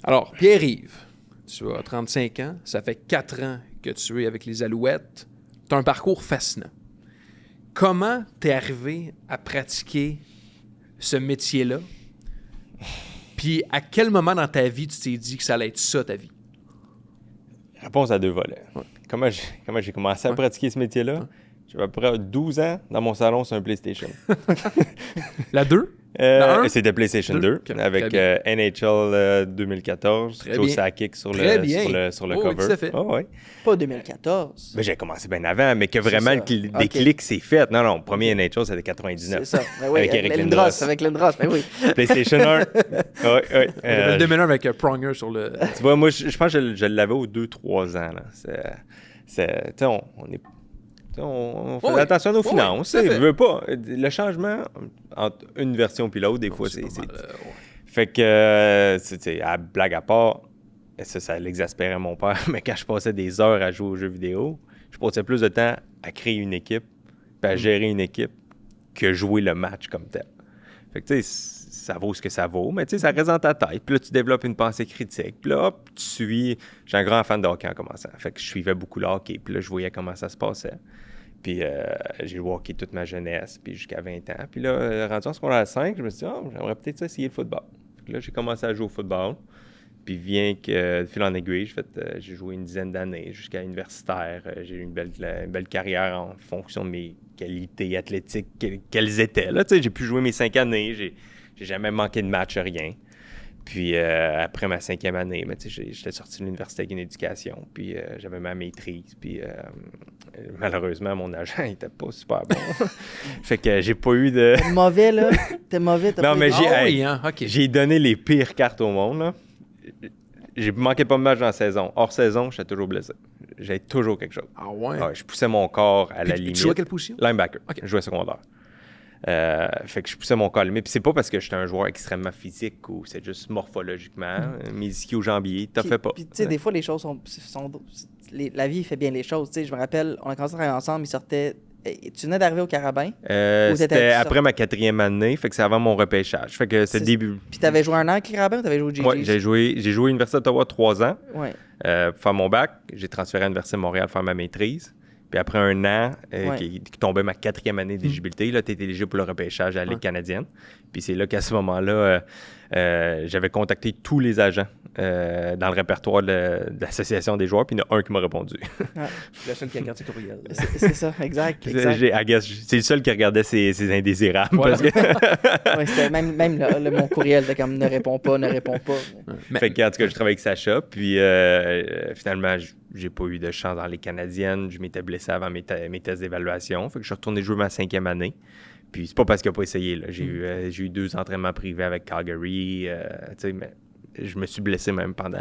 Alors, Pierre-Yves, tu as 35 ans, ça fait 4 ans que tu es avec les Alouettes. Tu as un parcours fascinant. Comment t'es arrivé à pratiquer ce métier-là? Puis à quel moment dans ta vie tu t'es dit que ça allait être ça, ta vie? Réponse à 2 volets. Ouais. Comment j'ai commencé à pratiquer ce métier-là? Ouais. J'avais à peu près 12 ans, dans mon salon, sur un PlayStation. La 2? La 1? C'était PlayStation 2 Okay. avec NHL 2014, Très Joe bien. Sakic sur Très le bien. cover. Oui, tout à fait. Oh, ouais. Pas 2014. Ben, j'ai commencé bien avant, mais que C'est vraiment ça. le déclic s'est fait. Non, premier NHL, c'était 99. C'est ça. Ben oui, Avec Eric Lindros. Lindros. Avec Lindros, ben oui. PlayStation 1. Ouais. Le 2001 avec Pronger sur le... Tu vois, moi, je pense que je l'avais aux 2-3 ans. Là. Tu sais, on fait attention à nos finances. tout à fait. Je veux pas. Le changement entre une version puis l'autre, des fois, c'est... Fait que, tu sais, à blague à part, ça l'exaspérait mon père, mais quand je passais des heures à jouer aux jeux vidéo, je passais plus de temps à créer une équipe puis à gérer une équipe que jouer le match comme tel. Fait que, tu sais, ça vaut ce que ça vaut, mais tu sais, ça reste dans ta tête. Puis là, tu développes une pensée critique. Puis là, hop, tu suis... J'ai un grand fan de hockey en commençant. Fait que je suivais beaucoup le hockey. Puis là, je voyais comment ça se passait. Puis j'ai joué au hockey toute ma jeunesse, puis jusqu'à 20 ans. Puis là, rendu en secondaire 5, je me suis dit, j'aimerais peut-être ça essayer le football. Puis là, j'ai commencé à jouer au football. Puis vient que, de fil en aiguille, j'ai joué une dizaine d'années jusqu'à universitaire. J'ai eu une belle carrière en fonction de mes qualités athlétiques, quelles étaient. Là, tu sais, j'ai pu jouer mes 5 années. J'ai jamais manqué de match, rien. Puis après ma 5e année, j'étais sorti de l'université avec une éducation. Puis j'avais ma maîtrise. Puis malheureusement, mon agent n'était pas super bon. Fait que j'ai pas eu de... T'es mauvais, là. T'es mauvais. Non, mais OK. j'ai donné les pires cartes au monde, là. J'ai manqué pas de matchs dans la saison. Hors saison, j'étais toujours blessé. J'avais toujours quelque chose. Ah ouais? Ouais, je poussais mon corps à la limite. Tu jouais à quelle position? Linebacker. OK. Je jouais secondaire. Fait que je poussais mon corps à la limite. Puis c'est pas parce que j'étais un joueur extrêmement physique ou c'est juste morphologiquement. Mes ischio-jambiers, t'en fais pas. Puis, tu sais, des fois, les choses sont la vie fait bien les choses. Tu sais, je me rappelle, on a commencé à travailler ensemble, il sortait... Tu venais d'arriver au Carabin? C'était après ma 4e année, fait que c'est avant mon repêchage. Fait que c'était le début. Puis t'avais joué un an avec les Carabins ou t'avais joué au GG? Oui, j'ai joué à l'Université d'Ottawa 3 ans. Ouais. Pour faire mon bac, j'ai transféré à l'Université de Montréal faire ma maîtrise. Puis après un an, qui tombait ma 4e année d'éligibilité, là, tu étais éligible pour le repêchage à la Ligue canadienne. Puis c'est là qu'à ce moment-là, j'avais contacté tous les agents dans le répertoire de l'association des joueurs, puis il y en a un qui m'a répondu. Ouais. Le seul qui a gardé ses courriels. C'est ça, exact. C'est le seul qui regardait ses indésirables. Voilà. Parce que... Ouais, c'était même mon courriel était comme ne réponds pas. Fait que, en tout cas, je travaille avec Sacha, puis finalement, j'ai pas eu de chance dans les Canadiennes. Je m'étais blessé avant mes tests d'évaluation. Fait que je suis retourné jouer ma 5e année. Puis c'est pas parce qu'il n'a pas essayé. Là. J'ai eu 2 entraînements privés avec Calgary. Mais je me suis blessé même pendant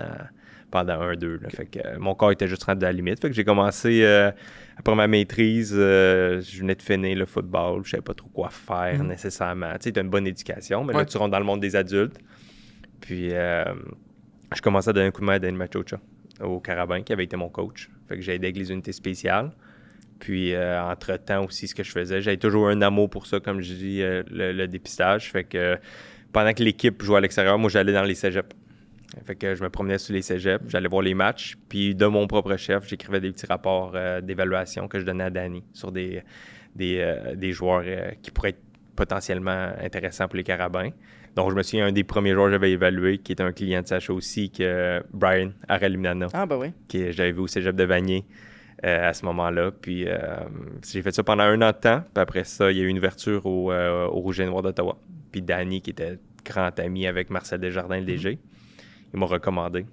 1-2. Là. Fait que mon corps était juste rendu à la limite. Fait que j'ai commencé, après ma maîtrise, je venais de finir le football. Je savais pas trop quoi faire nécessairement. Tu sais, t'as une bonne éducation, mais là, tu rentres dans le monde des adultes. Puis je commençais à donner un coup de main à Danny Machocha au Carabin, qui avait été mon coach. Fait que j'ai aidé avec les unités spéciales. Puis, entre-temps aussi, ce que je faisais, j'avais toujours un amour pour ça, comme je dis, le dépistage. Fait que pendant que l'équipe jouait à l'extérieur, moi, j'allais dans les cégeps. Fait que je me promenais sur les cégeps, j'allais voir les matchs. Puis, de mon propre chef, j'écrivais des petits rapports d'évaluation que je donnais à Danny sur des joueurs qui pourraient être potentiellement intéressants pour les Carabins. Donc, je me souviens, un des premiers joueurs que j'avais évalué, qui était un client de Sacha aussi, que Brian Aralimnana. Ah, ben oui. Que j'avais vu au cégep de Vanier. À ce moment-là. Puis j'ai fait ça pendant 1 an de temps. Puis après ça, il y a eu une ouverture au Rouge et Noir d'Ottawa. Puis Danny, qui était grand ami avec Marcel Desjardins, le DG, il m'a recommandé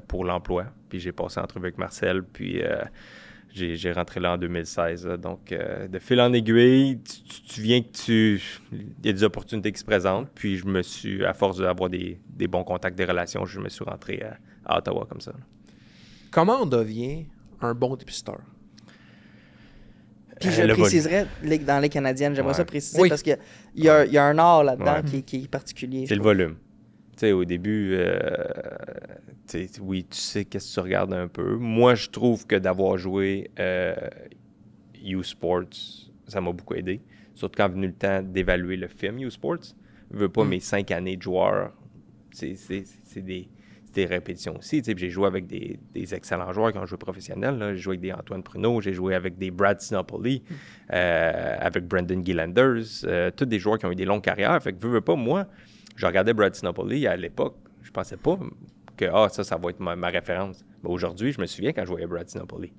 pour l'emploi. Puis j'ai passé entrevue avec Marcel. Puis j'ai rentré là en 2016. Donc, de fil en aiguille, tu viens que il y a des opportunités qui se présentent. Puis je me suis, à force d'avoir des bons contacts, des relations, je me suis rentré à Ottawa comme ça. Comment on devient un bon dépisteur? Puis je préciserais dans les Canadiennes, j'aimerais ça préciser parce qu'il y a un art là-dedans qui est particulier. C'est le volume. Tu sais, au début, oui, tu sais qu'est-ce que tu regardes un peu. Moi, je trouve que d'avoir joué U-Sports, ça m'a beaucoup aidé. Surtout quand est venu le temps d'évaluer le film U-Sports. Je veux pas mes 5 années de joueur. C'était intensité de répétition aussi. Puis j'ai joué avec des excellents joueurs qui ont joué professionnels. Là. J'ai joué avec des Antoine Pruneau, j'ai joué avec des Brad Sinopoli, avec Brendan Gillanders, tous des joueurs qui ont eu des longues carrières. Fait que veux pas, moi, je regardais Brad Sinopoli à l'époque, je pensais pas que ça va être ma référence. Mais aujourd'hui, je me souviens quand je voyais Brad Sinopoli.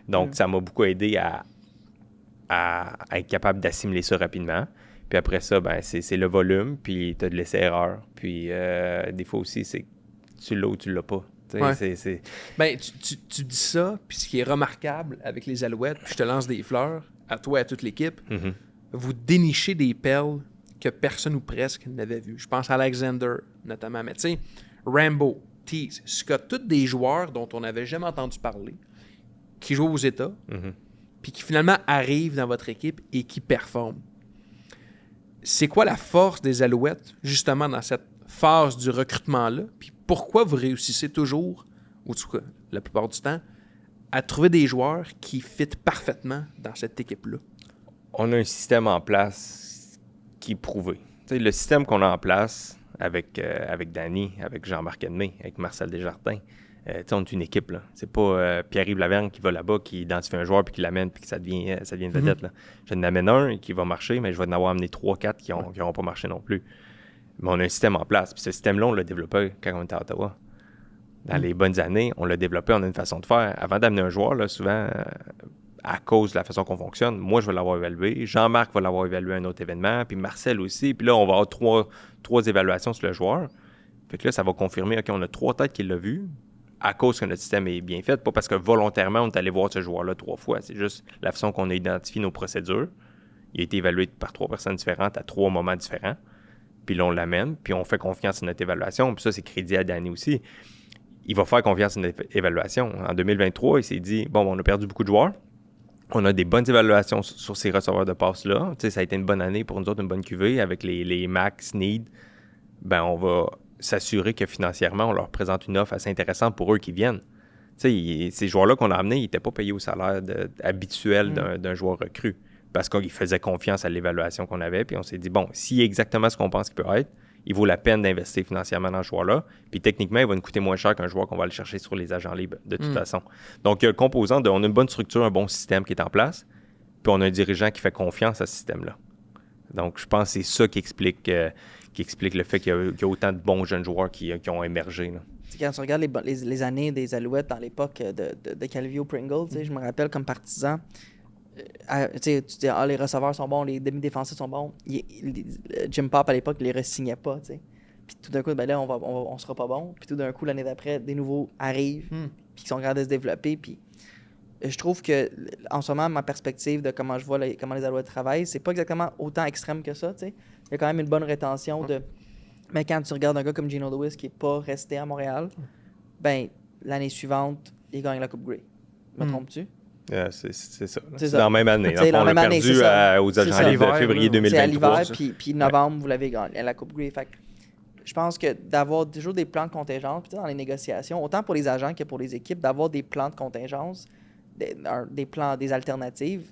Donc, ça m'a beaucoup aidé à être capable d'assimiler ça rapidement. Puis après ça, ben c'est le volume, puis tu as de l'essai-erreur. Puis des fois aussi, c'est tu l'as ou tu l'as pas. Ouais. Ben, tu dis ça, puis ce qui est remarquable avec les Alouettes, puis je te lance des fleurs, à toi et à toute l'équipe, vous dénichez des perles que personne ou presque n'avait vues. Je pense à Alexander, notamment. Mais tu sais, Rambo, Tease, Scott, tous des joueurs dont on n'avait jamais entendu parler, qui jouent aux États, puis qui finalement arrivent dans votre équipe et qui performent. C'est quoi la force des Alouettes, justement, dans cette phase du recrutement-là? Puis pourquoi vous réussissez toujours, ou en tout cas, la plupart du temps, à trouver des joueurs qui fitent parfaitement dans cette équipe-là? On a un système en place qui est prouvé. T'sais, le système qu'on a en place avec Danny, avec Jean-Marc Edmé, avec Marcel Desjardins, on est une équipe. Là. C'est pas Pierre-Yves Lavergne qui va là-bas, qui identifie un joueur puis qui l'amène puis que ça devient une vedette. Là. Je n'en amène un qui va marcher, mais je vais en avoir amené 3-4 qui n'auront pas marché non plus. Mais on a un système en place. Puis ce système-là, on l'a développé quand on était à Ottawa. Dans les bonnes années, on l'a développé, on a une façon de faire. Avant d'amener un joueur, là, souvent, à cause de la façon qu'on fonctionne, moi, je vais l'avoir évalué. Jean-Marc va l'avoir évalué à un autre événement, puis Marcel aussi. Puis là, on va avoir trois évaluations sur le joueur. Fait que là, ça va confirmer, OK, on a 3 têtes qui l'ont vu, à cause que notre système est bien fait, pas parce que volontairement, on est allé voir ce joueur-là 3 fois. C'est juste la façon qu'on a identifié nos procédures. Il a été évalué par 3 personnes différentes à 3 moments différents. Puis là, on l'amène, puis on fait confiance à notre évaluation. Puis ça, c'est crédit à Danny aussi. Il va faire confiance à notre évaluation. En 2023, il s'est dit, bon, on a perdu beaucoup de joueurs. On a des bonnes évaluations sur ces receveurs de passes-là. Tu sais, ça a été une bonne année pour nous autres, une bonne cuvée avec les max need. Ben, on va s'assurer que financièrement, on leur présente une offre assez intéressante pour eux qui viennent. Tu sais, ces joueurs-là qu'on a amenés, ils n'étaient pas payés au salaire habituel d'un joueur recru parce qu'ils faisaient confiance à l'évaluation qu'on avait. Puis on s'est dit, bon, s'il est exactement ce qu'on pense qu'il peut être, il vaut la peine d'investir financièrement dans ce joueur-là. Puis techniquement, il va nous coûter moins cher qu'un joueur qu'on va aller chercher sur les agents libres, de toute façon. Donc, il y a le composant on a une bonne structure, un bon système qui est en place, puis on a un dirigeant qui fait confiance à ce système-là. Donc, je pense que c'est ça qui explique le fait qu'il y a autant de bons jeunes joueurs qui ont émergé. Là. Quand tu regardes les années des Alouettes dans l'époque de Calvillo Pringle, je me rappelle comme partisan, tu dis les receveurs sont bons, les demi-défensifs sont bons. Jim Pop à l'époque ne les re-signait pas. T'sais. Puis tout d'un coup, ben là, on sera pas bon. Puis tout d'un coup, l'année d'après, des nouveaux arrivent, puis qui sont capables de se développer. Puis je trouve que, en ce moment, ma perspective de comment je vois comment les Alouettes travaillent, c'est pas exactement autant extrême que ça. T'sais. Il y a quand même une bonne rétention de. Mais quand tu regardes un gars comme Gino Lewis qui n'est pas resté à Montréal, ben l'année suivante, il gagne la Coupe Grey. Me trompes-tu? C'est ça. C'est dans la même année. On l'a perdu aux agents libres février 2023. C'est à l'hiver, puis novembre, vous l'avez gagné, la Coupe Grey. Fait que je pense que d'avoir toujours des plans de contingence, puis dans les négociations, autant pour les agents que pour les équipes, d'avoir des plans de contingence, des alternatives,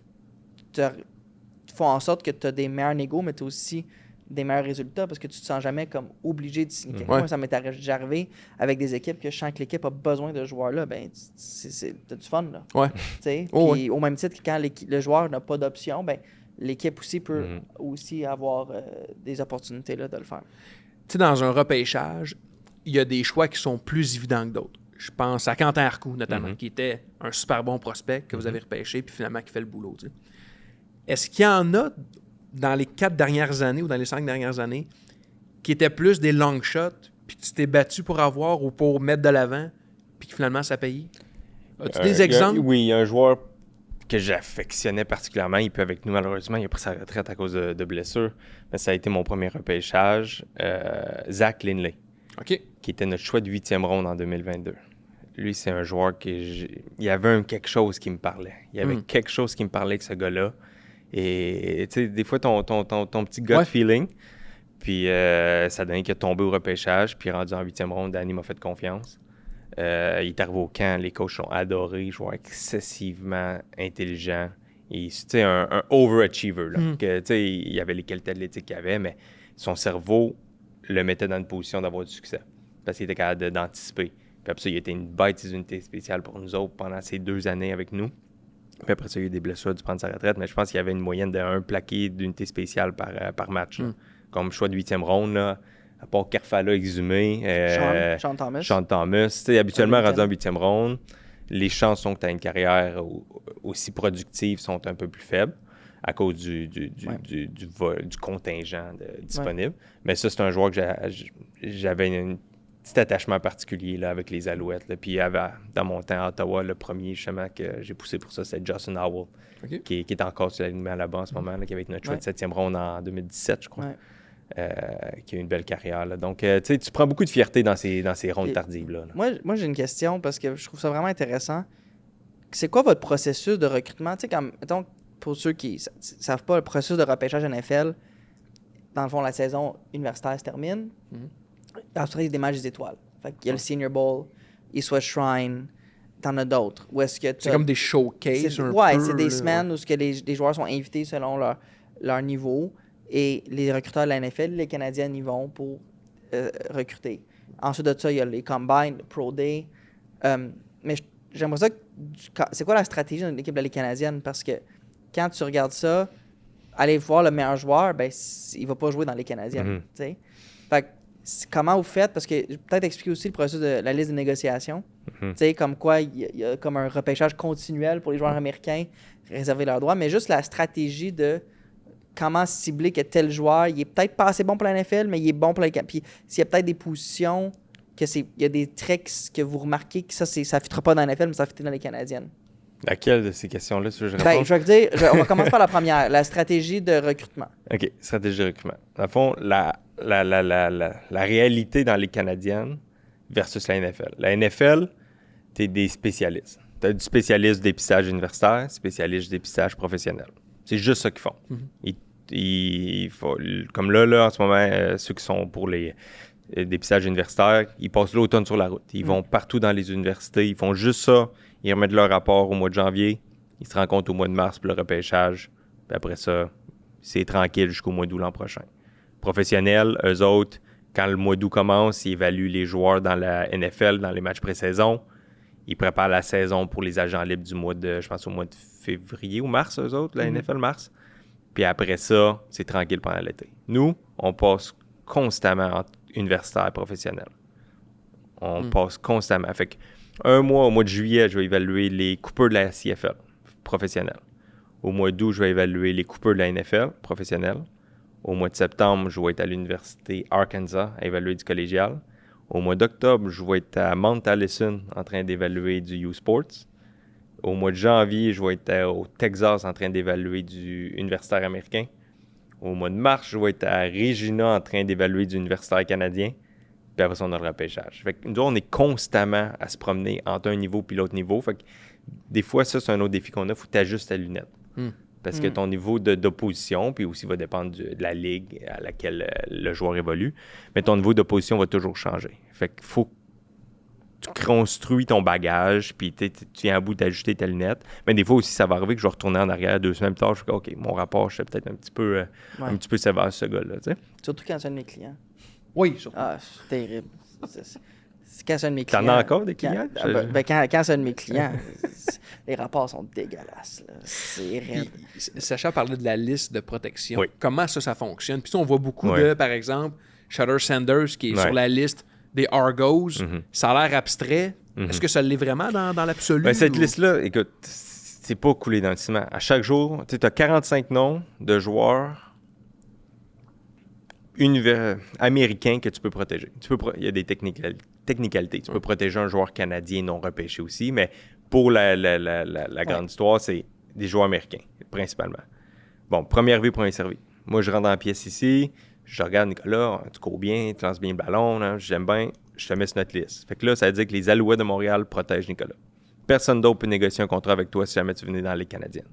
font en sorte que tu as des meilleurs négos, mais tu as aussi des meilleurs résultats parce que tu te sens jamais comme obligé de signer quelqu'un. Moi, ça m'est déjà arrivé avec des équipes que je sens que l'équipe a besoin de ce joueur-là. Ben, t'as du fun, là. Ouais. Puis au même titre que quand le joueur n'a pas d'option, ben, l'équipe aussi peut aussi avoir des opportunités là, de le faire. Tu sais, dans un repêchage, il y a des choix qui sont plus évidents que d'autres. Je pense à Quentin Arcou, notamment, qui était un super bon prospect que vous avez repêché puis finalement qui fait le boulot. T'sais. Est-ce qu'il y en a dans les 4 dernières années ou dans les 5 dernières années, qui étaient plus des long shots, puis que tu t'es battu pour avoir ou pour mettre de l'avant, puis que finalement ça payait? As-tu des exemples? Oui, il y a un joueur que j'affectionnais particulièrement. Il peut avec nous, malheureusement. Il a pris sa retraite à cause de blessures. Mais ça a été mon premier repêchage. Zach Lindley, qui était notre choix de 8e ronde en 2022. Lui, c'est un joueur il y avait quelque chose qui me parlait. Il y avait quelque chose qui me parlait avec ce gars-là. Et tu sais, des fois, ton petit gut feeling, puis ça donnait qu'il a tombé au repêchage, puis rendu en 8e ronde, Danny m'a fait confiance. Il est arrivé au camp, les coachs l'ont adoré, joueur excessivement intelligent. Tu sais, un overachiever, là. Que, tu sais, il avait les qualités athlétiques qu'il avait, mais son cerveau le mettait dans une position d'avoir du succès. parce qu'il était capable d'anticiper. Puis après ça, il a été une bête des unités spéciales pour nous autres pendant ces 2 années avec nous. Puis après ça, il y a eu des blessures, il a dû prendre sa retraite, mais je pense qu'il y avait une moyenne de 1 plaqué d'unité spéciale par match. Comme choix de 8e ronde, là, à part Kerfala exhumé. Sean Thomas. Sean Thomas. Habituellement, rendu en 8e ronde, les chances sont que tu aies une carrière aussi productive sont un peu plus faibles à cause du contingent disponible. Mais ça, c'est un joueur que j'avais un petit attachement particulier là, avec les Alouettes. Là. Puis dans mon temps à Ottawa, le premier justement que j'ai poussé pour ça, c'est Justin Howell, qui est encore sur l'alignement là-bas en ce moment, là, qui avait été notre choix de 7e ronde en 2017, je crois. Qui a eu une belle carrière. Là. Donc, tu prends beaucoup de fierté dans ces rondes tardives. Là. Moi, j'ai une question parce que je trouve ça vraiment intéressant. C'est quoi votre processus de recrutement? Tu sais, mettons, pour ceux qui ne savent pas, le processus de repêchage NFL, dans le fond, la saison universitaire se termine. Après, il y a des matchs des étoiles. Fait qu'il y a le Senior Bowl, East West Shrine, t'en as d'autres. C'est comme des showcases c'est des semaines où les joueurs sont invités selon leur niveau. Et les recruteurs de la NFL, les Canadiens y vont pour recruter. Ensuite de ça, il y a les Combine, le Pro Day. Mais j'aimerais ça. C'est quoi la stratégie de l'équipe de la Ligue canadienne? Parce que quand tu regardes ça, aller voir le meilleur joueur, ben, il va pas jouer dans les Canadiennes. Fait que, comment vous faites? Parce que peut-être expliquer aussi le processus de la liste de négociation. Comme quoi, il y a comme un repêchage continuel pour les joueurs américains, réserver leurs droits, mais juste la stratégie de comment cibler que tel joueur, il est peut-être pas assez bon pour la NFL, mais il est bon pour la... Puis s'il y a peut-être des positions, il y a des tricks que vous remarquez que ça ne fitera pas dans la NFL, mais ça fittera dans les Canadiennes. Laquelle de ces questions-là, si je réponds? Je vais te dire, on va commencer par la première, la stratégie de recrutement. OK, stratégie de recrutement. Dans le fond, la réalité dans les Canadiennes versus la NFL. La NFL, tu es des spécialistes. Tu as du spécialiste du dépistage universitaire, spécialiste du dépistage professionnel. C'est juste ça qu'ils font. Comme là, en ce moment, ceux qui sont pour les dépistages universitaires, ils passent l'automne sur la route. Ils vont partout dans les universités. Ils font juste ça. Ils remettent leur rapport au mois de janvier. Ils se rencontrent au mois de mars pour le repêchage. Puis après ça, c'est tranquille jusqu'au mois d'août l'an prochain. Professionnels, eux autres, quand le mois d'août commence, ils évaluent les joueurs dans la NFL, dans les matchs pré-saison. Ils préparent la saison pour les agents libres du mois de, je pense, au mois de février ou mars, eux autres, la NFL mars. Puis après ça, c'est tranquille pendant l'été. Nous, on passe constamment entre universitaire et professionnel. On passe constamment. Fait qu'un mois, au mois de juillet, je vais évaluer les coupeurs de la CFL professionnels. Au mois d'août, je vais évaluer les coupeurs de la NFL professionnels. Au mois de septembre, je vais être à l'université Arkansas à évaluer du collégial. Au mois d'octobre, je vais être à Mount Allison en train d'évaluer du U-Sports. Au mois de janvier, je vais être au Texas en train d'évaluer du universitaire américain. Au mois de mars, je vais être à Regina en train d'évaluer du universitaire canadien. Puis après ça, on a le repêchage. Fait que nous, on est constamment à se promener entre un niveau puis l'autre niveau. Fait que des fois, ça, c'est un autre défi qu'on a. Il faut que tu ajustes ta lunette. Parce que ton niveau d'opposition, puis aussi va dépendre de la ligue à laquelle le joueur évolue, mais ton niveau d'opposition va toujours changer. Fait qu'il faut que tu construis ton bagage, puis tu viens à bout d'ajuster ta lunette. Mais des fois aussi, ça va arriver que je vais retourner en arrière 2 semaines plus tard, je fais OK, mon rapport, je suis peut-être un petit peu sévère sur ce gars-là. T'sais. Surtout quand c'est un de mes clients. Oui, surtout. Ah, c'est terrible. C'est quand c'est un de mes clients. T'en as encore des clients? Quand c'est un de mes clients, les rapports sont dégueulasses. Là. C'est raide. Sacha parlait de la liste de protection. Oui. Comment ça fonctionne? Puis on voit beaucoup de, par exemple, Shutter Sanders qui est sur la liste des Argos. Ça a l'air abstrait. Est-ce que ça l'est vraiment dans l'absolu? Ben, cette liste-là, écoute, c'est pas coulé dans le ciment. À chaque jour, tu as 45 noms de joueurs américain que tu peux protéger. Il y a des technicalités. Tu peux protéger un joueur canadien non repêché aussi, mais pour la grande histoire, c'est des joueurs américains, principalement. Bon, première vie, premier servi. Moi, je rentre dans la pièce ici, je regarde Nicolas, tu cours bien, tu lances bien le ballon, hein, j'aime bien, je te mets sur notre liste. Fait que là, ça veut dire que les Alouettes de Montréal protègent Nicolas. Personne d'autre peut négocier un contrat avec toi si jamais tu venais dans les Canadiennes.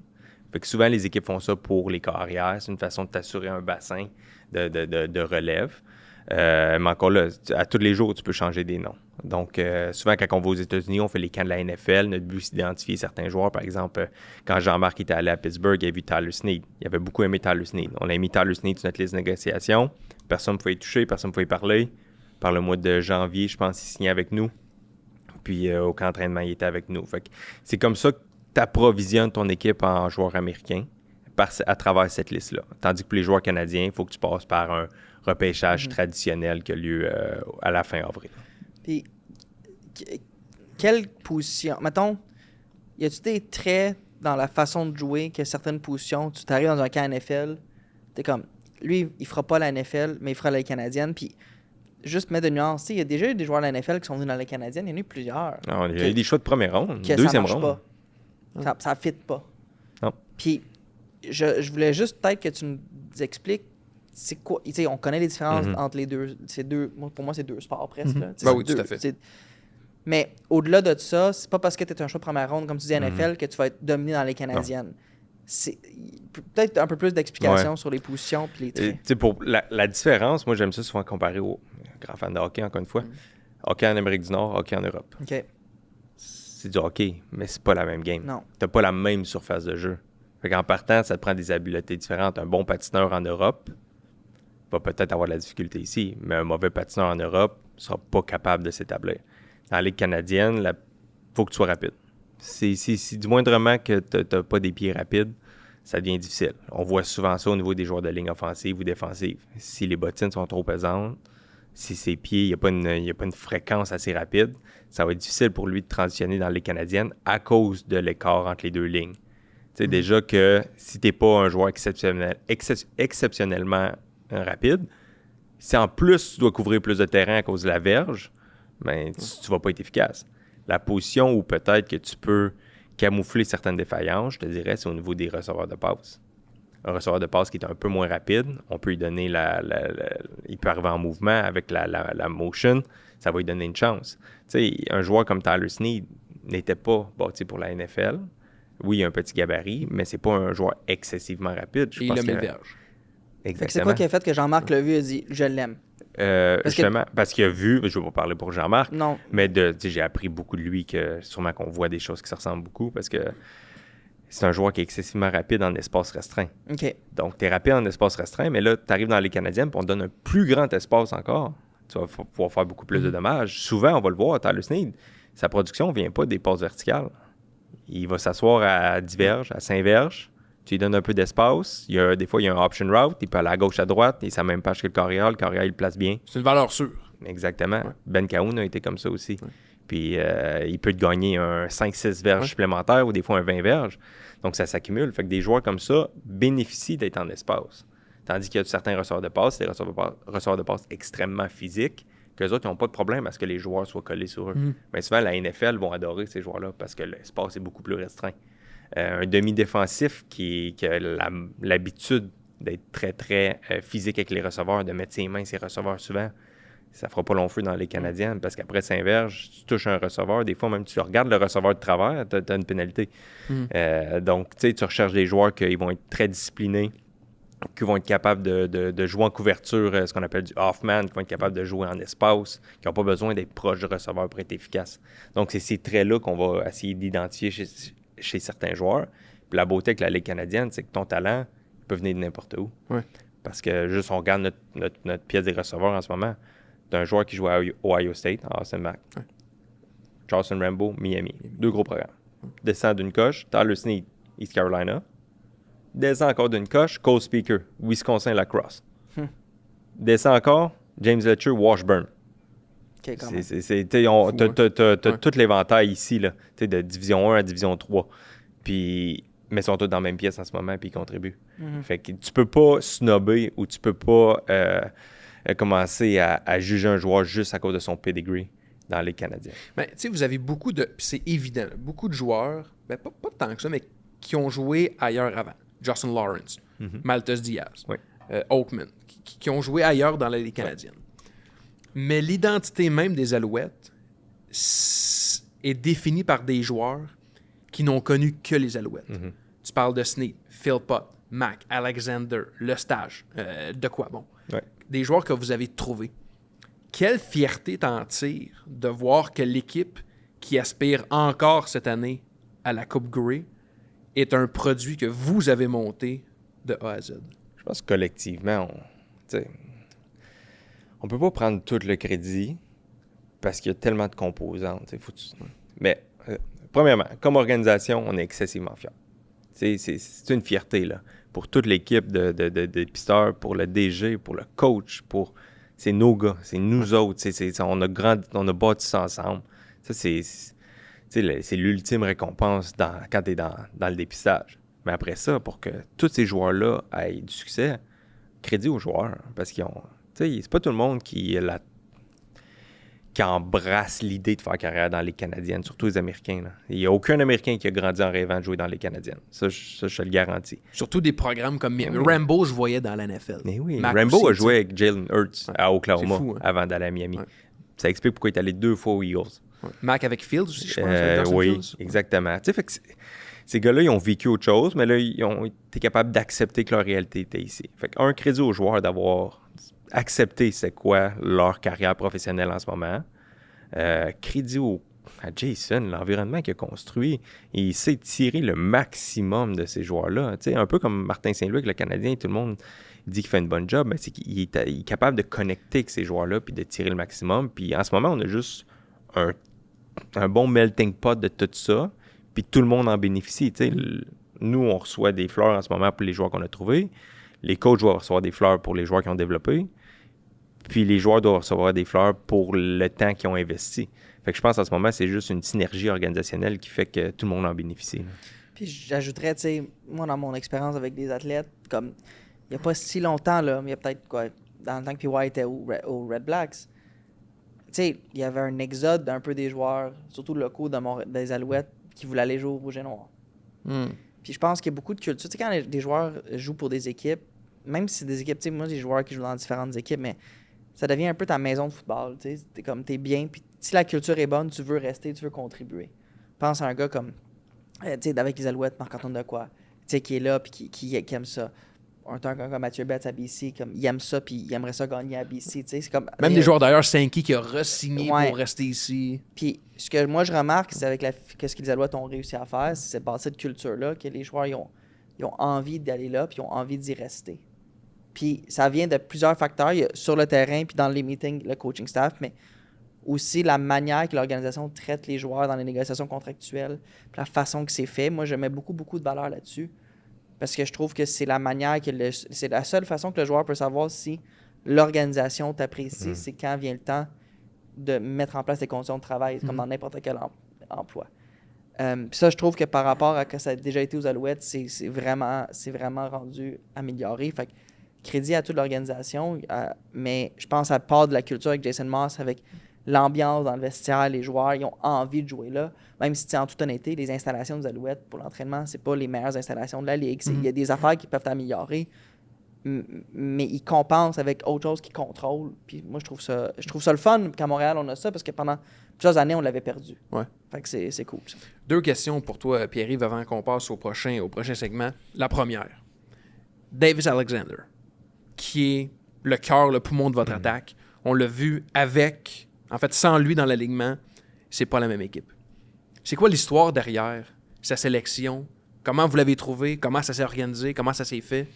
Fait que souvent, les équipes font ça pour les carrières. C'est une façon de t'assurer un bassin de relève. Mais encore là, à tous les jours, tu peux changer des noms. Donc, souvent, quand on va aux États-Unis, on fait les camps de la NFL. Notre but, c'est d'identifier certains joueurs. Par exemple, quand Jean-Marc était allé à Pittsburgh, il a vu Tyler Snead. Il avait beaucoup aimé Tyler Snead. On a mis Tyler Snead sur notre liste de négociation. Personne ne pouvait y toucher, personne ne pouvait y parler. par le mois de janvier, je pense, il signait avec nous. Puis au camp d'entraînement, il était avec nous. Fait que c'est comme ça que tu approvisionnes ton équipe en joueurs américains à travers cette liste-là. Tandis que pour les joueurs canadiens, il faut que tu passes par un repêchage traditionnel qui a lieu à la fin avril. Puis, quelle position... Mettons, y a-tu des traits dans la façon de jouer que certaines positions, tu t'arrives dans un camp NFL, t'es comme, lui, il fera pas la NFL, mais il fera la Ligue canadienne, puis juste mettre de nuance. Il y a déjà eu des joueurs de la NFL qui sont venus dans la Ligue canadienne, il y en a eu plusieurs. Non, il y a eu des choix de première ronde, que deuxième ça ronde. marche pas. Ça fit pas. Non. Puis, je voulais juste peut-être que tu nous expliques, c'est quoi, tu sais, on connaît les différences entre les deux, pour moi, c'est deux sports presque. Là. Ben oui, tout à fait. Mais au-delà de ça, c'est pas parce que tu es un choix de première ronde, comme tu dis NFL, que tu vas être dominé dans les Canadiennes. C'est peut-être un peu plus d'explications sur les positions puis les traits. Pour la différence, moi, j'aime ça souvent comparer au grand fan de hockey, encore une fois. Hockey en Amérique du Nord, hockey en Europe. OK. C'est du hockey, mais c'est pas la même game. Non. T'as pas la même surface de jeu. Fait qu'en partant, ça te prend des habiletés différentes. Un bon patineur en Europe va peut-être avoir de la difficulté ici, mais un mauvais patineur en Europe ne sera pas capable de s'établir. Dans la Ligue canadienne, il faut que tu sois rapide. Si du moindrement que tu n'as pas des pieds rapides, ça devient difficile. On voit souvent ça au niveau des joueurs de ligne offensive ou défensive. Si les bottines sont trop pesantes, si ses pieds, il n'y a pas une fréquence assez rapide, ça va être difficile pour lui de transitionner dans la Ligue canadienne à cause de l'écart entre les deux lignes. Tu sais, déjà que si tu n'es pas un joueur exceptionnellement rapide, si en plus tu dois couvrir plus de terrain à cause de la verge, ben, tu ne vas pas être efficace. La position où peut-être que tu peux camoufler certaines défaillances, je te dirais, c'est au niveau des receveurs de passe. Un receveur de passe qui est un peu moins rapide, on peut lui donner il peut arriver en mouvement avec la motion, ça va lui donner une chance. Tu sais, un joueur comme Tyler Snead n'était pas bâti pour la NFL. Oui, il a un petit gabarit, mais c'est pas un joueur excessivement rapide. Et il a mis le verge. Exactement. C'est quoi qui a fait que Jean-Marc Levu a dit « je l'aime » parce qu'il a vu, je ne vais pas parler pour Jean-Marc, Non. mais j'ai appris beaucoup de lui, sûrement qu'on voit des choses qui se ressemblent beaucoup, parce que c'est un joueur qui est excessivement rapide en espace restreint. OK. Donc, tu es rapide en espace restreint, mais là, tu arrives dans les Canadiennes, puis on te donne un plus grand espace encore. Tu vas pouvoir faire beaucoup plus de dommages. Souvent, on va le voir, Tyler Snead, sa production ne vient pas des passes verticales. Il va s'asseoir à 10 verges, à 5 verges. Tu lui donnes un peu d'espace. Des fois, il y a un option route. Il peut aller à gauche, à droite. Il est à la même page que le carrière. Le carrière, il le place bien. C'est une valeur sûre. Exactement. Ouais. Ben Cahoon a été comme ça aussi. Ouais. Puis, il peut te gagner un 5-6 verges supplémentaires ou des fois un 20 verges. Donc, ça s'accumule. Fait que des joueurs comme ça bénéficient d'être en espace. Tandis qu'il y a certains receveurs de passe, des receveurs de passe extrêmement physiques, qu'eux autres, ils n'ont pas de problème à ce que les joueurs soient collés sur eux. Mais souvent, la NFL vont adorer ces joueurs-là parce que l'espace est beaucoup plus restreint. Un demi-défensif qui a l'habitude d'être très, très physique avec les receveurs, de mettre ses mains ses receveurs souvent, ça fera pas long feu dans les Canadiennes parce qu'après Saint-Verge, tu touches un receveur, des fois même tu regardes le receveur de travers, tu as une pénalité. Donc, tu sais, tu recherches des joueurs qui vont être très disciplinés, qui vont être capables de jouer en couverture, ce qu'on appelle du off-man, qui vont être capables de jouer en espace, qui n'ont pas besoin d'être proches du receveur pour être efficaces. Donc, c'est ces traits-là qu'on va essayer d'identifier chez certains joueurs. Puis la beauté avec la Ligue canadienne, c'est que ton talent peut venir de n'importe où. Ouais. Parce que juste, on regarde notre pièce des receveurs en ce moment. Tu as un joueur qui joue à Ohio State, en Austin Mack. Ouais. Charleston Rambo, Miami. 2 gros programmes. Descend d'une coche, Tyler Snead, East Carolina. Descend encore d'une coche, Cole Speaker, Wisconsin Lacrosse. Descend encore, James Letcher, Washburn. OK, quand même. T'as tout l'éventail ici, là, de Division 1 à Division 3. Puis, mais ils sont tous dans la même pièce en ce moment, puis ils contribuent. Fait que tu peux pas snobber ou tu peux pas commencer à juger un joueur juste à cause de son pedigree dans les Canadiens. Ben, tu sais, vous avez beaucoup de... Puis c'est évident, là, beaucoup de joueurs, ben, pas tant que ça, mais qui ont joué ailleurs avant. Justin Lawrence, Maltes Diaz, Oakman, qui ont joué ailleurs dans la Ligue canadienne. Mais l'identité même des Alouettes est définie par des joueurs qui n'ont connu que les Alouettes. Tu parles de Snead, Phil Pott, Mac, Alexander, Le Stage, de quoi bon? Des joueurs que vous avez trouvés. Quelle fierté t'en tires de voir que l'équipe qui aspire encore cette année à la Coupe Grey est un produit que vous avez monté de A à Z? Je pense que collectivement, on peut pas prendre tout le crédit parce qu'il y a tellement de composantes. Mais, premièrement, comme organisation, on est excessivement fiers. C'est une fierté, là. Pour toute l'équipe de pisteurs, pour le DG, pour le coach, c'est nos gars, c'est nous autres. On a bâti ça ensemble. Ça, c'est l'ultime récompense quand tu es dans le dépistage. Mais après ça, pour que tous ces joueurs-là aient du succès, crédit aux joueurs. Parce qu'ils ont. C'est pas tout le monde qui embrasse l'idée de faire carrière dans les Canadiennes, surtout les Américains. Là. Il n'y a aucun Américain qui a grandi en rêvant de jouer dans les Canadiennes. Ça, je te le garantis. Surtout des programmes comme Rambo, je voyais dans la NFL. Mais oui, Mac Rambo aussi, a joué avec Jalen Hurts à Oklahoma fou, hein? avant d'aller à Miami. Ouais. Ça explique pourquoi il est allé 2 fois aux Eagles. Ouais. Mac avec Fields aussi, je pense. avec Oui, Fields. exactement. Fait que ces gars-là, ils ont vécu autre chose, mais là, ils ont été capables d'accepter que leur réalité était ici. Fait qu'un crédit aux joueurs d'avoir accepté c'est quoi leur carrière professionnelle en ce moment. Crédit à Jason, l'environnement qu'il a construit. Et il sait tirer le maximum de ces joueurs-là. T'sais, un peu comme Martin Saint-Louis avec le Canadien, tout le monde dit qu'il fait une bonne job, mais c'est qu'il est capable de connecter avec ces joueurs-là puis de tirer le maximum. Puis en ce moment, on a juste un bon melting pot de tout ça, puis tout le monde en bénéficie. Nous, on reçoit des fleurs en ce moment pour les joueurs qu'on a trouvés. Les coachs doivent recevoir des fleurs pour les joueurs qui ont développé. Puis les joueurs doivent recevoir des fleurs pour le temps qu'ils ont investi. Fait que je pense en ce moment, c'est juste une synergie organisationnelle qui fait que tout le monde en bénéficie. Puis j'ajouterais, tu sais, moi, dans mon expérience avec des athlètes, comme il n'y a pas si longtemps, là, mais il y a peut-être quoi, dans le temps que PY était aux Red Blacks, tu sais, il y avait un exode d'un peu des joueurs, surtout locaux des Alouettes, qui voulaient aller jouer au Rouge et Noir. Puis je pense qu'il y a beaucoup de culture. Tu sais, quand des joueurs jouent pour des équipes, même si c'est des équipes, tu sais, moi, j'ai des joueurs qui jouent dans différentes équipes, mais ça devient un peu ta maison de football, tu sais. T'es bien, puis si la culture est bonne, tu veux rester, tu veux contribuer. Pense à un gars comme, tu sais, avec les Alouettes, Marc-Antoine Decoy, tu sais, qui est là, puis qui aime ça. Un temps comme Mathieu Betts à BC, comme, il aime ça, puis il aimerait ça gagner à BC, tu sais, c'est comme... Même des joueurs d'ailleurs, Sankey qui a re-signé pour rester ici. Puis ce que moi je remarque, c'est avec ce que les Alouettes ont réussi à faire, c'est cette bâtir de culture-là, que les joueurs, ils ont envie d'aller là, puis ils ont envie d'y rester. Puis ça vient de plusieurs facteurs, il y a sur le terrain, puis dans les meetings, le coaching staff, mais aussi la manière que l'organisation traite les joueurs dans les négociations contractuelles, puis la façon que c'est fait. Moi, je mets beaucoup, beaucoup de valeur là-dessus, parce que je trouve que c'est la manière, c'est la seule façon que le joueur peut savoir si l'organisation t'apprécie, c'est quand vient le temps de mettre en place des conditions de travail, comme dans n'importe quel emploi. Puis ça, je trouve que par rapport à ce que ça a déjà été aux Alouettes, c'est vraiment rendu amélioré. Fait que crédit à toute l'organisation, mais je pense à part de la culture avec Jason Moss, avec l'ambiance dans le vestiaire, les joueurs, ils ont envie de jouer là. Même si, en toute honnêteté, les installations des Alouettes pour l'entraînement, c'est pas les meilleures installations de la Ligue. Il y a des affaires qui peuvent améliorer, mais ils compensent avec autre chose qu'ils contrôlent. Puis moi, je trouve ça le fun qu'à Montréal, on a ça, parce que pendant plusieurs années, on l'avait perdu. Ouais. Fait que c'est cool, ça. 2 questions pour toi, Pierre-Yves, avant qu'on passe au prochain segment. La première, Davis Alexander, qui est le cœur, le poumon de votre attaque. On l'a vu avec... En fait, sans lui dans l'alignement, c'est pas la même équipe. C'est quoi l'histoire derrière sa sélection? Comment vous l'avez trouvé? Comment ça s'est organisé? Comment ça s'est fait?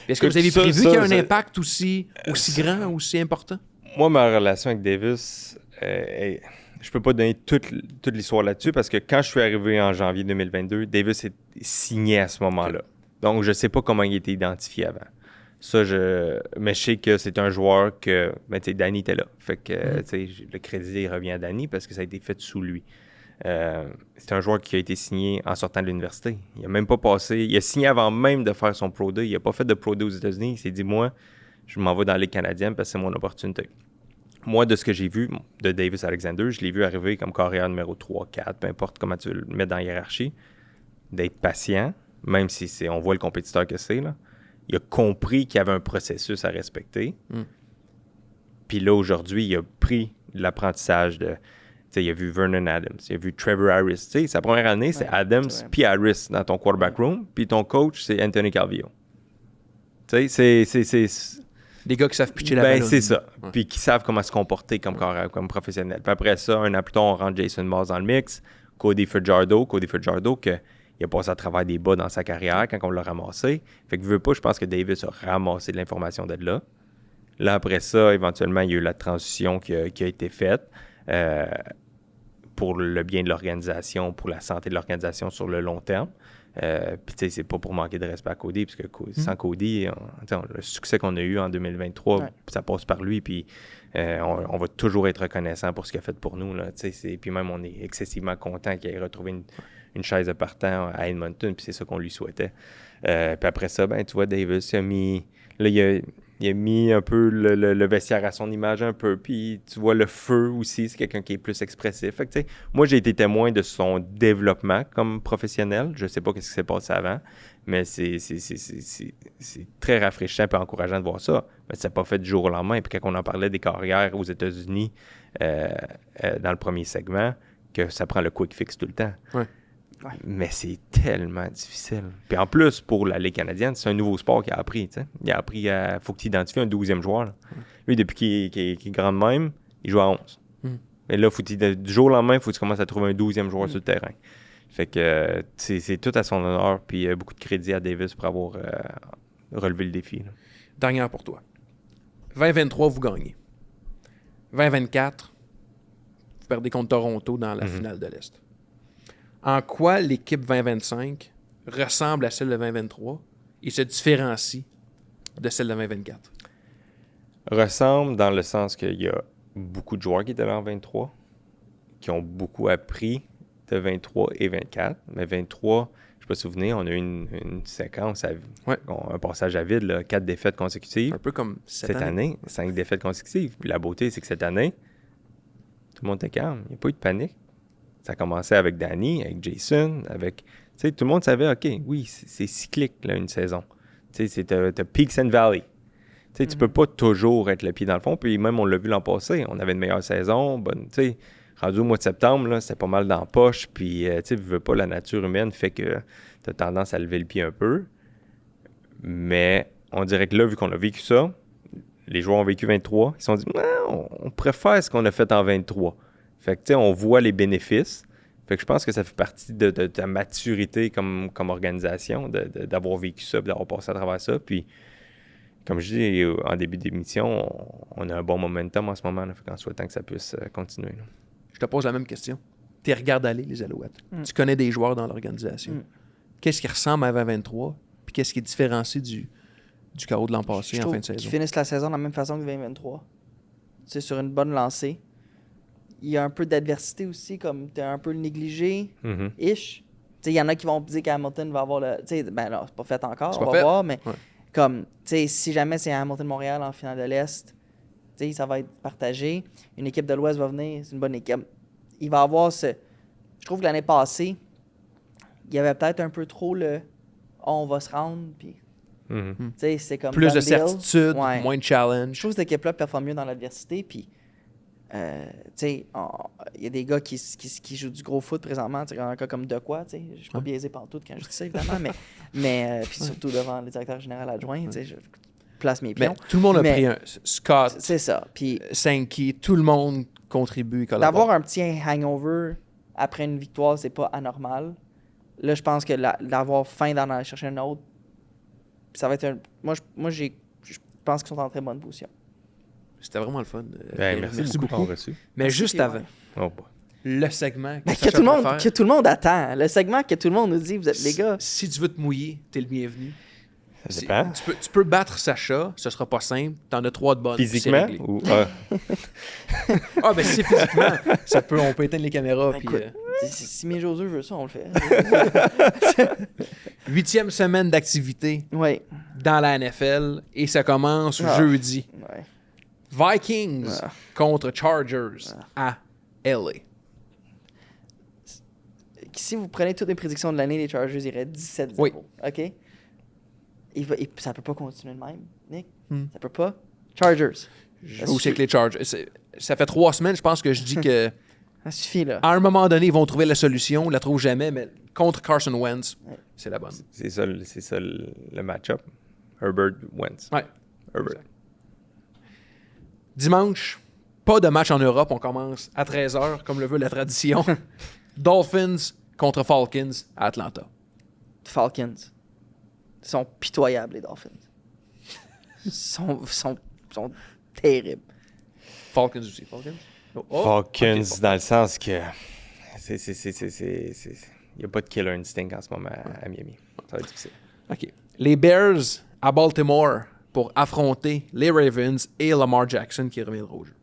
Est-ce que vous avez prévu qu'il y a un impact aussi grand, aussi important? Moi, ma relation avec Davis, je peux pas donner toute l'histoire là-dessus, parce que quand je suis arrivé en janvier 2022, Davis est signé à ce moment-là. Okay. Donc, je sais pas comment il était identifié avant. Ça, mais je sais que c'est un joueur que... Ben, tu sais, Danny était là. Fait que, tu sais, le crédit revient à Danny parce que ça a été fait sous lui. C'est un joueur qui a été signé en sortant de l'université. Il a même pas passé... Il a signé avant même de faire son Pro Day. Il a pas fait de Pro Day aux États-Unis. Il s'est dit, moi, je m'en vais dans la Ligue canadienne parce que c'est mon opportunité. Moi, de ce que j'ai vu de Davis Alexander, je l'ai vu arriver comme carrière numéro 3, 4, peu importe comment tu le mets dans la hiérarchie, d'être patient, même si on voit le compétiteur que c'est, là. Il a compris qu'il y avait un processus à respecter. Puis là, aujourd'hui, il a pris l'apprentissage de... Tu sais, il a vu Vernon Adams, il a vu Trevor Harris. Tu sais, sa première année, c'est Adams puis Harris dans ton quarterback room, puis ton coach, c'est Anthony Calvillo. Tu sais, c'est... Des gars qui savent pitcher la balle. C'est ça. Ouais. Puis qui savent comment se comporter comme professionnel. Puis après ça, un an plus tard, on rentre Jason Moss dans le mix. Cody Fajardo, que... Il a passé à travers des bas dans sa carrière quand on l'a ramassé. Fait que veux pas, je pense que Davis a ramassé de l'information de là. Là, après ça, éventuellement, il y a eu la transition qui a été faite pour le bien de l'organisation, pour la santé de l'organisation sur le long terme. Puis, tu sais, c'est pas pour manquer de respect à Cody, parce que sans Cody, le succès qu'on a eu en 2023, ça passe par lui, puis on va toujours être reconnaissant pour ce qu'il a fait pour nous, là, tu sais. Puis même, on est excessivement content qu'il ait retrouvé une chaise de partant à Edmonton, puis c'est ça qu'on lui souhaitait. Puis après ça, ben tu vois, Davis, il a mis un peu le vestiaire à son image un peu, puis tu vois le feu aussi, c'est quelqu'un qui est plus expressif. Fait que, tu sais, moi, j'ai été témoin de son développement comme professionnel. Je sais pas ce qui s'est passé avant, mais c'est très rafraîchissant et encourageant de voir ça. Mais ça n'a pas fait du jour au lendemain. Puis quand on en parlait des carrières aux États-Unis dans le premier segment, que ça prend le quick fix tout le temps. Ouais. Ouais. Mais c'est tellement difficile. Puis en plus, pour la Ligue canadienne, c'est un nouveau sport qu'il a appris. T'sais. Il a appris à... faut que tu identifies un 12e joueur. Là. Lui, depuis qu'il est grand de même, il joue à 11. Mais là, du jour au lendemain, il faut que tu commences à trouver un 12e joueur sur le terrain. Fait que c'est tout à son honneur. Puis beaucoup de crédit à Davis pour avoir relevé le défi. Là. Dernière pour toi. 2023, vous gagnez. 2024, vous perdez contre Toronto dans la finale de l'Est. En quoi l'équipe 2025 ressemble à celle de 2023 et se différencie de celle de 2024? Ressemble dans le sens qu'il y a beaucoup de joueurs qui étaient là en 23, qui ont beaucoup appris de 23 et 24. Mais 23, je ne sais pas si vous vous souvenez, on a eu une séquence, un passage à vide, là, 4 défaites consécutives. Un peu comme cette année. 5 défaites consécutives. Puis la beauté, c'est que cette année, tout le monde était calme. Il n'y a pas eu de panique. Ça a commencé avec Danny, avec Jason, avec... Tu sais, tout le monde savait, OK, oui, c'est cyclique, là, une saison. Tu sais, t'as peaks and valleys. Tu sais, tu peux pas toujours être le pied dans le fond. Puis même, on l'a vu l'an passé, on avait une meilleure saison. Tu sais, rendu au mois de septembre, là, c'était pas mal dans la poche. Puis, tu sais, veux pas, la nature humaine fait que t'as tendance à lever le pied un peu. Mais on dirait que là, vu qu'on a vécu ça, les joueurs ont vécu 23, ils se sont dit, on préfère ce qu'on a fait en 23. Fait que, tu sais, on voit les bénéfices. Fait que je pense que ça fait partie de ta maturité comme organisation, d'avoir vécu ça, d'avoir passé à travers ça. Puis, comme je dis en début d'émission, on a un bon momentum en ce moment. Là, fait qu'en souhaitant que ça puisse continuer. Là. Je te pose la même question. Tu regardes aller, les Alouettes. Tu connais des joueurs dans l'organisation. Qu'est-ce qui ressemble à 2023? Puis qu'est-ce qui est différencié du chaos de l'an passé en fin de saison? Qu'ils finissent la saison de la même façon que 2023. C'est sur une bonne lancée. Il y a un peu d'adversité aussi, comme tu es un peu négligé-ish. Il y en a qui vont dire qu'Hamilton va avoir le... Ben là, c'est pas fait encore, on va voir, mais comme, si jamais c'est Hamilton-Montréal en finale de l'Est, ça va être partagé. Une équipe de l'Ouest va venir, c'est une bonne équipe. Il va avoir ce... Je trouve que l'année passée, il y avait peut-être un peu trop le « on va se rendre », puis... C'est comme plus de certitude, moins de challenge. Je trouve que cette équipe-là performe mieux dans l'adversité, puis... il y a des gars qui jouent du gros foot présentement, un cas comme De quoi, je suis pas biaisé pantoute quand je dis ça évidemment, mais puis surtout devant le directeur général adjoint, je place mes pions. Mais tout le monde a pris un Scott, c'est ça, puis Sankey, tout le monde contribue. D'avoir un petit hangover après une victoire, c'est pas anormal. Là, je pense que d'avoir faim d'en aller chercher un autre, ça va être moi je pense qu'ils sont en très bonne position. C'était vraiment le fun. Merci beaucoup. Mais juste avant, bah. le segment que tout le monde attend. Le segment que tout le monde nous dit, vous êtes les gars. Si tu veux te mouiller, t'es le bienvenu. Ça dépend. Tu peux battre Sacha, ce sera pas simple. T'en as 3 de bonnes. Physiquement? Ou, ben si c'est physiquement, on peut éteindre les caméras. Ben, puis, si mes Joseux veut ça, on le fait. 8e semaine d'activité dans la NFL et ça commence jeudi. Ouais. Vikings contre Chargers à LA. Si vous prenez toutes les prédictions de l'année, les Chargers iraient 17-0. Oui. OK? Ça peut pas continuer de même, Nick. Ça peut pas. Chargers. Je joue aussi avec les Chargers. Ça fait 3 semaines, je pense que je dis que ça suffit, là. À un moment donné, ils vont trouver la solution. Ils la trouvent jamais, mais contre Carson Wentz, c'est la bonne. C'est ça le match-up. Herbert-Wentz. Ouais. Herbert. Exact. Dimanche, pas de match en Europe. On commence à 13h, comme le veut la tradition. Dolphins contre Falcons à Atlanta. Falcons. Ils sont pitoyables, les Dolphins. Ils sont sont terribles. Falcons aussi. Falcons? Falcons, ok, dans le sens que il n'y a pas de killer instinct en ce moment à Miami. Ça va être difficile. OK. Les Bears à Baltimore pour affronter les Ravens et Lamar Jackson qui reviendra au jeu.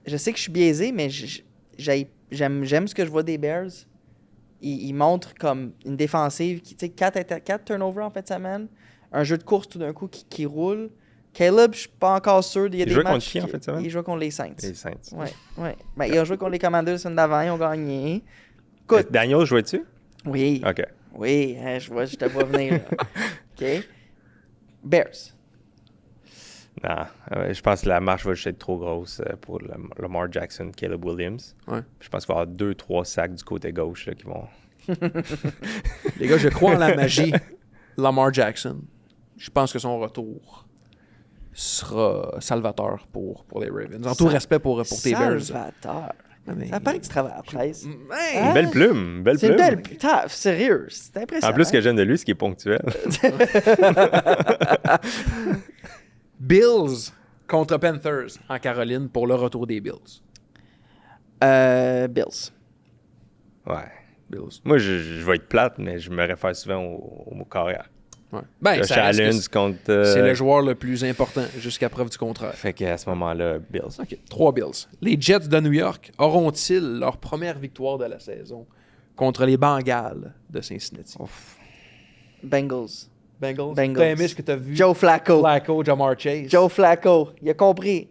Je sais que je suis biaisé, mais j'aime ce que je vois des Bears. Ils montrent comme une défensive qui, tu sais, 4 turnovers en fin de semaine. Un jeu de course tout d'un coup qui roule. Caleb, je suis pas encore sûr. Il y a des jouait matchs contre qui en fin de semaine? Il joue contre les Saints. Les Saints. Ouais. Ben, il a joué contre les Commanders la semaine d'avant. Ils ont gagné. Écoute. Daniel jouait-tu? Oui. OK. Oui, hein, je te vois venir. Là. OK. Bears. Non, je pense que la marche va juste être trop grosse pour Lamar Jackson, Caleb Williams. Ouais. Je pense qu'il va y avoir 2-3 sacs du côté gauche là, qui vont... Les gars, je crois en la magie. Lamar Jackson. Je pense que son retour sera salvateur pour les Ravens. En tout respect pour tes Bears. Salvateur. Mais- Ça paraît que tu travailles à la presse. Hey! Une belle plume, une belle C'est plume. une belle... Sérieux, c'est impressionnant. En plus, ce que j'aime de lui, c'est qu'il est ponctuel. Bills contre Panthers en Caroline pour le retour des Bills. Bills. Ouais. Bills. Moi, je vais être plate, mais je me réfère souvent au carrière. Ouais. Ben, Le ça reste que challenge contre... c'est le joueur le plus important jusqu'à preuve du contraire. Fait qu'à ce moment-là, Bills. OK. 3 Bills. Les Jets de New York auront-ils leur première victoire de la saison contre les Bengals de Cincinnati? Bengals. Bengals. Bengals. T'as aimé ce que t'as vu? Joe Flacco. Jamar Chase. Joe Flacco. Il a compris.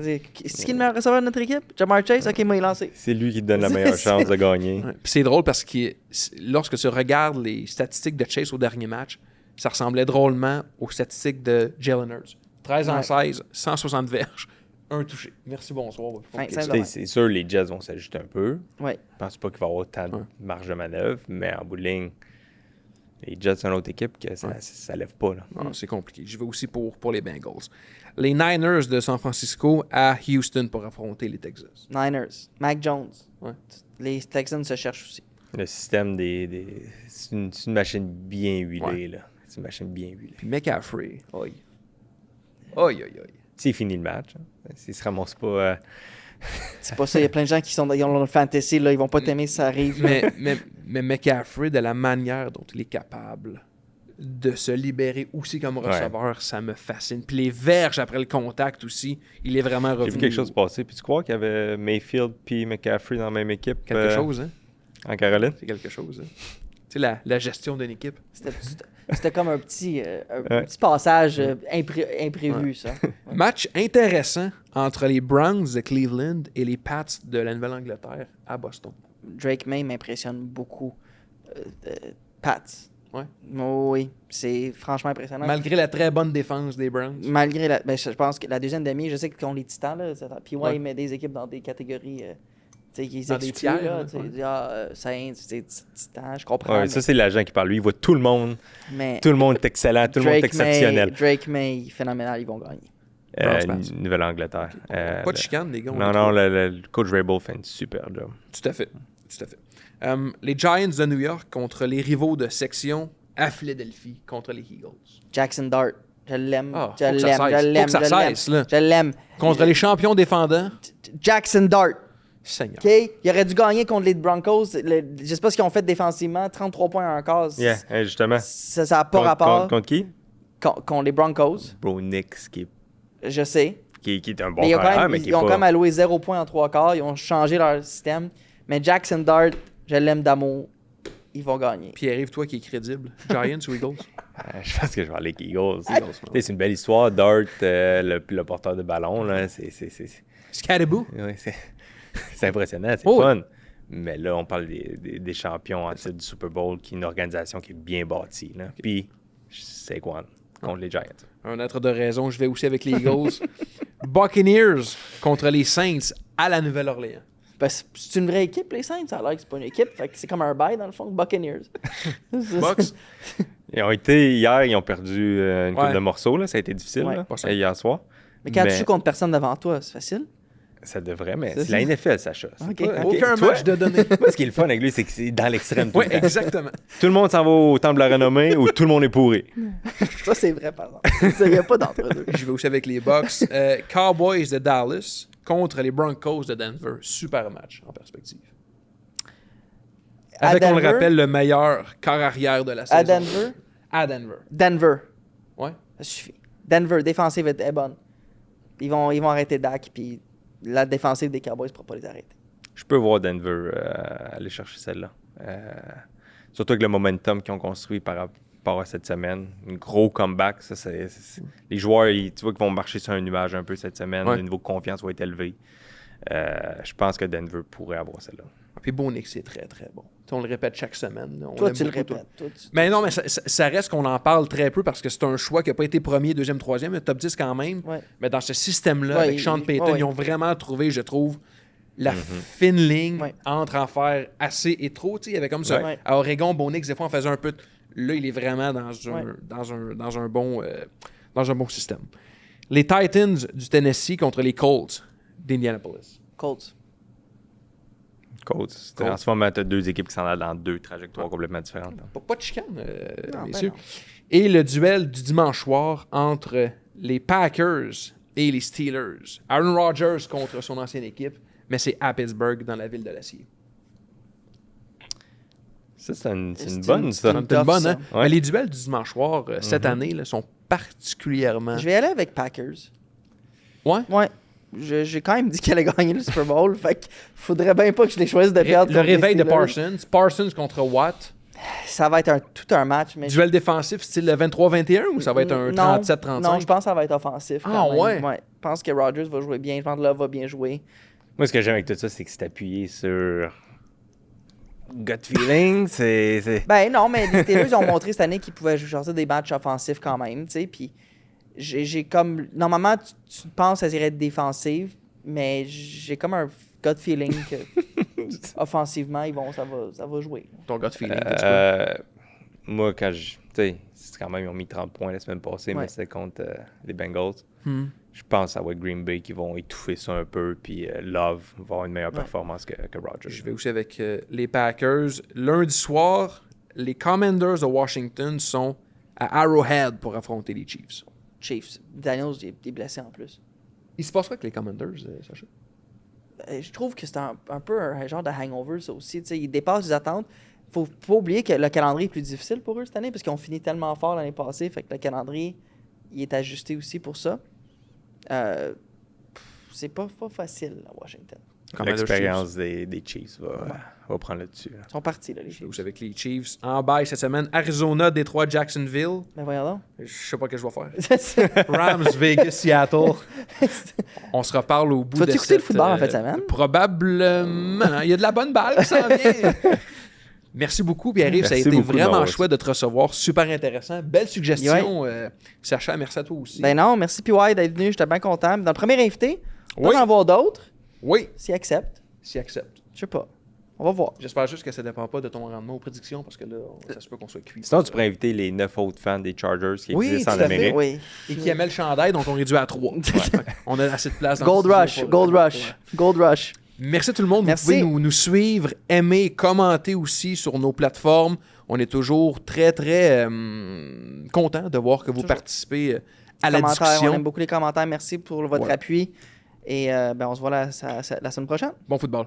C'est qui le meilleur receveur de notre équipe? Jamar Chase? OK, moi, il est lancé. C'est lui qui te donne la meilleure chance de gagner. Ouais. Puis c'est drôle parce que lorsque tu regardes les statistiques de Chase au dernier match, ça ressemblait drôlement aux statistiques de Jalen Hurts. 13 en 16, 160 verges, un touché. Merci, bonsoir. Fin, Ok. simple. C'est sûr, les Jets vont s'ajuster un peu. Ouais. Je pense pas qu'il va y avoir autant de marge de manœuvre, mais en bout de ligne, les Jets sont une autre équipe que ça lève pas. Là. Ah, c'est compliqué. Je vais aussi pour les Bengals. Les Niners de San Francisco à Houston pour affronter les Texans. Niners. Mac Jones. Ouais. Les Texans se cherchent aussi. Le système c'est une machine bien huilée. Ouais. Là. C'est une machine bien huilée. Puis McCaffrey. Oi. Oi. S'il finit le match, hein, s'il se ramasse pas... C'est pas ça. Il y a plein de gens qui ont le fantasy. Là, ils vont pas t'aimer si ça arrive. mais McCaffrey, de la manière dont il est capable de se libérer aussi comme receveur, ça me fascine. Puis les verges après le contact aussi, il est vraiment revenu. J'ai vu quelque chose passer. Puis tu crois qu'il y avait Mayfield puis McCaffrey dans la même équipe? Quelque chose, hein? En Caroline? C'est quelque chose, hein? Tu sais, la gestion d'une équipe. C'était comme un petit passage imprévu, ça. Ouais. Match intéressant entre les Browns de Cleveland et les Pats de la Nouvelle-Angleterre à Boston. Drake May m'impressionne beaucoup. Pats. Ouais. Oui, c'est franchement impressionnant. Malgré la très bonne défense des Browns. Malgré je pense que la deuxième demi, je sais qu'ils ont les Titans, là, puis Ouais. il met des équipes dans des catégories tu sais, qu'ils Dans des excluent, tiers, là, hein, tu sais, ouais. Saints, Titans, je comprends. Ouais, ça, c'est l'agent qui parle. Lui, il voit tout le monde. mais Tout le monde est excellent. Tout le monde est exceptionnel. Drake May, phénoménal, ils vont gagner. Browns, Pats. Nouvelle-Angleterre. Pas de chicane, les gars. Non, le coach Rabel fait un super job. Tout à fait. Les Giants de New York contre les rivaux de section à Philadelphie contre les Eagles. Jackson Dart, je l'aime. Ah, je faut que ça l'aime, cesse. je Faut l'aime, que ça je l'aime. cesse, là. Je l'aime. Contre les champions défendants. Jackson Dart. Seigneur. OK? Il aurait dû gagner contre les Broncos. Je sais pas ce qu'ils ont fait défensivement. 33 points en quart. Yeah, justement. Ça n'a pas rapport. Contre qui? Contre les Broncos. Bro Nix, qui Je sais. est un bon Mais carrière, mais ils qui est ont pas... quand même alloué 0 points en 3 quarts. Ils ont changé leur système. Mais Jackson Dart, je l'aime d'amour. Ils vont gagner. Pierre-Yves, toi qui es crédible. Giants ou Eagles? Je pense que je vais aller avec Eagles. Eagles, C'est une belle histoire. Dart, le porteur de ballon, là, c'est Scadaboo. ouais, c'est impressionnant, c'est Oh, fun. Mais là, on parle des champions en titre du Super Bowl, qui est une organisation qui est bien bâtie. Là. Puis, c'est quoi contre les Giants. Un être de raison, je vais aussi avec les Eagles. Buccaneers contre les Saints à la Nouvelle-Orléans. C'est une vraie équipe, les Saints. Ça a l'air que c'est pas une équipe. Fait que c'est comme un bail, dans le fond, Buccaneers. Bucks. Ils ont été hier, ils ont perdu une coupe Ouais. de morceaux. Là. Ça a été difficile Ouais. là, Pas simple. hier soir. Mais quand tu joues contre personne devant toi, c'est facile. Ça devrait, mais C'est c'est la NFL, Sacha. C'est Ok. pas- Aucun Toi, match de données. moi, ce qui est le fun avec lui, c'est que c'est dans l'extrême tout Oui, le temps. exactement. Tout le monde s'en va au temple de la renommée ou tout le monde est pourri. Ça, c'est vrai, par exemple. Il n'y a pas d'entre-deux. Je vais aussi avec les Bucks. Cowboys de Dallas contre les Broncos de Denver. Super match en perspective. À Avec, on le Denver? rappelle, le meilleur corps arrière de la saison. À Denver? À Denver. Denver. Ouais. Ça suffit. Denver, défensive est bonne. Ils vont arrêter Dak, puis la défensive des Cowboys ne pourra pas les arrêter. Je peux voir Denver aller chercher celle-là. Surtout avec le momentum qu'ils ont construit par rapport à cette semaine. Un gros comeback. Les joueurs, tu vois qu'ils vont marcher sur un nuage un peu cette semaine. Ouais. Le niveau de confiance va être élevé. Je pense que Denver pourrait avoir celle-là. Puis Bonix, c'est très, très bon. Tu sais, on le répète chaque semaine. On Toi, l'aime tu le beaucoup, répètes. Toi, tu- Mais non, mais ça reste qu'on en parle très peu parce que c'est un choix qui n'a pas été premier, deuxième, troisième, mais top 10 quand même. Ouais. Mais dans ce système-là, Ouais, avec Sean Payton, ouais. ils ont vraiment trouvé, je trouve, la fine ligne Ouais. entre en faire assez et trop. Tu sais, il y avait comme ça. Ouais. À Oregon, Bonix, des fois, on faisait un peu. Là, il est vraiment dans Ouais. dans un bon système. Les Titans du Tennessee contre les Colts d'Indianapolis. Colts. Colts. Colts. En ce moment, tu as deux équipes qui s'en allent dans deux trajectoires complètement différentes. Pas de chicane, Non, messieurs. ben non. Et le duel du dimanche soir entre les Packers et les Steelers. Aaron Rodgers contre son ancienne équipe, mais c'est à Pittsburgh, dans la ville de l'acier. Ça, c'est une C'est bonne, une- ça. c'est C'est une une tough, bonne, ça. hein? Ouais. Mais les duels du dimanche soir, cette année, là, sont particulièrement... Je vais aller avec Packers. Ouais? Ouais. J'ai quand même dit qu'elle allait gagner le Super Bowl. Fait qu'il faudrait bien pas que je les choisisse de perdre. Le contre les réveil de Steelers. Parsons contre Watt. Ça va être tout un match. Mais Duel défensif style 23-21 ou ça va être un Non, 37-35? Non, je pense que ça va être offensif. Ah, quand même. ouais? Je pense que Rodgers va jouer bien. Je pense que Love va bien jouer. Moi, ce que j'aime avec tout ça, c'est que c'est appuyé sur gut feeling. C'est... Ben non, mais les Steelers ont montré cette année qu'ils pouvaient jouer des matchs offensifs quand même. Tu sais, puis j'ai comme. Normalement, tu penses qu'elles iraient être défensives, mais j'ai comme un gut feeling que offensivement, ça va jouer. Ton gut feeling, t'as-tu quoi? Moi, quand je. Tu sais, c'est quand même, ils ont mis 30 points la semaine passée, Ouais. mais c'était contre les Bengals. Hmm. Je pense que ça va être Green Bay qui vont étouffer ça un peu, puis Love va avoir une meilleure Ouais. performance que Rodgers. Je vais aussi avec les Packers. Lundi soir, les Commanders de Washington sont à Arrowhead pour affronter les Chiefs. Chiefs. Daniels est blessé en plus. Il se passe quoi avec les Commanders, Sacha? Je trouve que c'est un peu un genre de hangover, ça aussi. Tu sais, ils dépassent les attentes. Faut pas oublier que le calendrier est plus difficile pour eux cette année parce qu'ils ont fini tellement fort l'année passée. Fait que le calendrier, il est ajusté aussi pour ça. C'est pas facile à Washington. Commanders L'expérience des Chiefs va prendre le dessus. Là. Ils sont partis, là, les Je vais Chiefs. aussi avec les Chiefs. En bail cette semaine, Arizona, Détroit, Jacksonville. Mais voyons donc. Je sais pas ce que je vais faire. Rams, Vegas, Seattle. On se reparle au bout Tu vas de t'écouter le cette, football en fin de semaine? Probablement. Il y a de la bonne balle qui s'en vient. Merci beaucoup, Pierre-Yves. Ça a Merci été beaucoup de vraiment m'avoir chouette de te recevoir. Super intéressant. Belle suggestion. Sacha, merci à toi aussi. Ben non, merci PY d'être venu. J'étais bien content. Dans le premier invité, on Oui. va en avoir d'autres. Oui, S'il accepte. s'il accepte. Je sais pas. On va voir. J'espère juste que ça ne dépend pas de ton rendement aux prédictions parce que là, ça se peut qu'on soit cuit. Sinon, tu pourrais inviter les 9 autres fans des Chargers qui Oui, existent en tout à fait, Amérique. Oui. Et qui aimait le chandail, donc on réduit à 3. On a assez de place dans Gold le Rush. studio Gold pour- Rush. Ouais. Gold Rush. Merci à tout le monde. Merci. Vous pouvez nous suivre, aimer, commenter aussi sur nos plateformes. On est toujours très, très contents de voir que vous Toujours. participez à la Commentaires, discussion. on aime beaucoup les commentaires. Merci pour votre Ouais. appui. Et on se voit la semaine prochaine. Bon football.